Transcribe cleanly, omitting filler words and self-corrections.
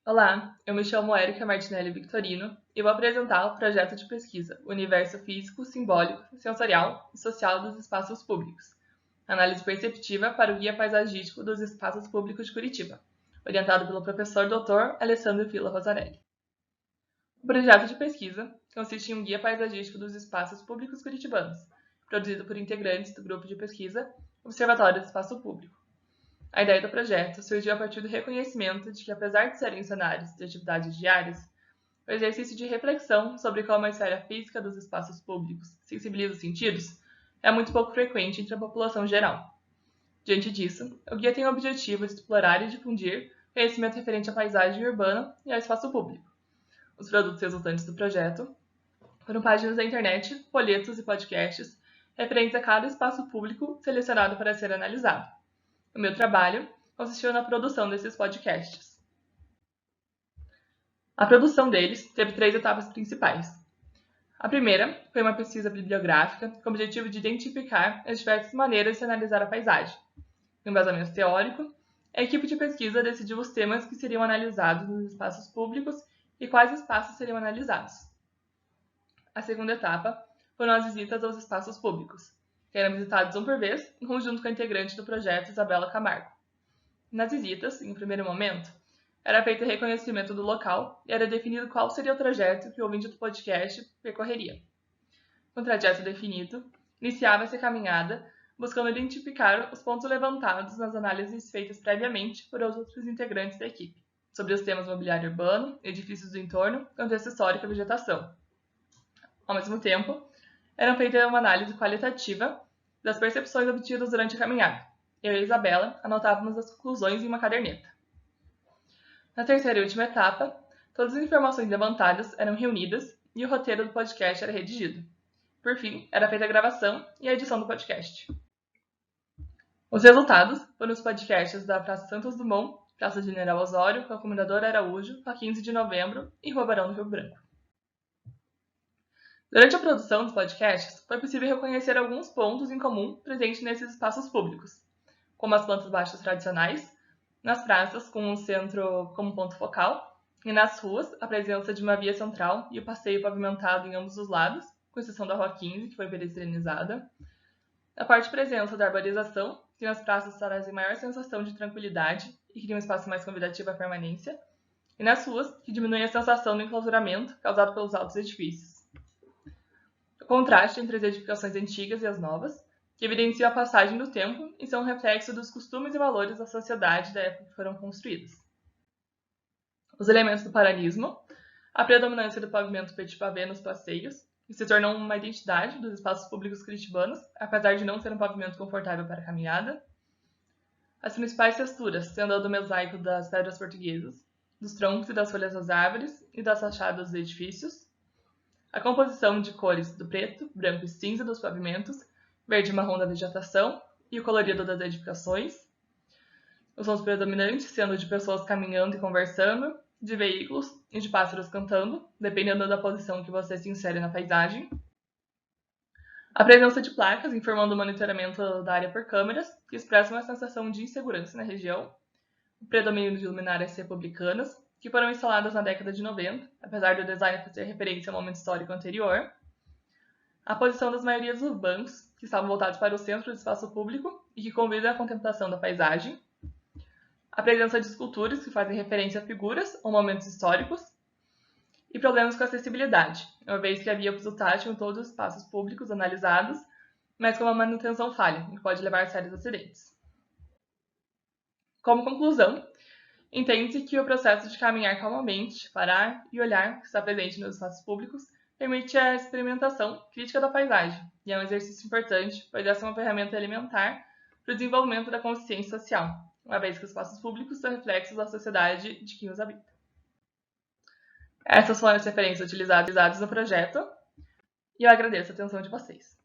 Olá, eu me chamo Érica Martinelli Victorino e vou apresentar o projeto de pesquisa Universo Físico, Simbólico, Sensorial e Social dos Espaços Públicos, análise perceptiva para o Guia Paisagístico dos Espaços Públicos de Curitiba, orientado pelo professor Dr. Alessandro Villa Rosarelli. O projeto de pesquisa consiste em um Guia Paisagístico dos Espaços Públicos Curitibanos, produzido por integrantes do grupo de pesquisa Observatório do Espaço Público. A ideia do projeto surgiu a partir do reconhecimento de que, apesar de serem cenários de atividades diárias, o exercício de reflexão sobre como a esfera física dos espaços públicos sensibiliza os sentidos é muito pouco frequente entre a população geral. Diante disso, o guia tem o objetivo de explorar e difundir conhecimento referente à paisagem urbana e ao espaço público. Os produtos resultantes do projeto foram páginas da internet, folhetos e podcasts referentes a cada espaço público selecionado para ser analisado. O meu trabalho consistiu na produção desses podcasts. A produção deles teve 3 etapas principais. A primeira foi uma pesquisa bibliográfica com o objetivo de identificar as diversas maneiras de se analisar a paisagem. No embasamento teórico, a equipe de pesquisa decidiu os temas que seriam analisados nos espaços públicos e quais espaços seriam analisados. A segunda etapa foram as visitas aos espaços públicos, que eram visitados um por vez, em conjunto com a integrante do projeto, Isabela Camargo. Nas visitas, em um primeiro momento, era feito o reconhecimento do local e era definido qual seria o trajeto que o ouvinte do podcast percorreria. Com o trajeto definido, iniciava-se a caminhada, buscando identificar os pontos levantados nas análises feitas previamente por outros integrantes da equipe, sobre os temas mobiliário urbano, edifícios do entorno, contexto histórico e vegetação. Ao mesmo tempo, era feita uma análise qualitativa das percepções obtidas durante a caminhada. Eu e a Isabela anotávamos as conclusões em uma caderneta. Na terceira e última etapa, todas as informações levantadas eram reunidas e o roteiro do podcast era redigido. Por fim, era feita a gravação e a edição do podcast. Os resultados foram os podcasts da Praça Santos Dumont, Praça General Osório, Rua Comendador Araújo, Rua 15 de Novembro e Rua Barão do Rio Branco. Durante a produção dos podcasts, foi possível reconhecer alguns pontos em comum presentes nesses espaços públicos, como as plantas baixas tradicionais, nas praças com o centro como ponto focal, e nas ruas a presença de uma via central e o passeio pavimentado em ambos os lados, com exceção da Rua 15, que foi pedestrianizada. A forte presença da arborização, que nas praças trazem maior sensação de tranquilidade e cria um espaço mais convidativo à permanência, e nas ruas, que diminui a sensação do enclausuramento causado pelos altos edifícios. O contraste entre as edificações antigas e as novas, que evidenciam a passagem do tempo e são um reflexo dos costumes e valores da sociedade da época que foram construídos. Os elementos do paralismo, a predominância do pavimento petit pavé nos passeios, que se tornou uma identidade dos espaços públicos curitibanos, apesar de não ser um pavimento confortável para a caminhada. As principais texturas, sendo a do mosaico das pedras portuguesas, dos troncos e das folhas das árvores e das fachadas dos edifícios. A composição de cores do preto, branco e cinza dos pavimentos, verde e marrom da vegetação e o colorido das edificações. Os sons predominantes sendo de pessoas caminhando e conversando, de veículos e de pássaros cantando, dependendo da posição que você se insere na paisagem. A presença de placas informando o monitoramento da área por câmeras, que expressam uma sensação de insegurança na região. O predomínio de luminárias republicanas, que foram instaladas na década de 90, apesar do design fazer referência a um momento histórico anterior. A posição das maiorias dos bancos, que estavam voltados para o centro do espaço público e que convidam à contemplação da paisagem. A presença de esculturas que fazem referência a figuras ou momentos históricos. E problemas com a acessibilidade, uma vez que havia piso tátil em todos os espaços públicos analisados, mas com uma manutenção falha, o que pode levar a sérios acidentes. Como conclusão, entende-se que o processo de caminhar calmamente, parar e olhar, que está presente nos espaços públicos, permite a experimentação crítica da paisagem, e é um exercício importante, pois essa é uma ferramenta elementar para o desenvolvimento da consciência social, uma vez que os espaços públicos são reflexos da sociedade de quem os habita. Essas foram as referências utilizadas no projeto, e eu agradeço a atenção de vocês.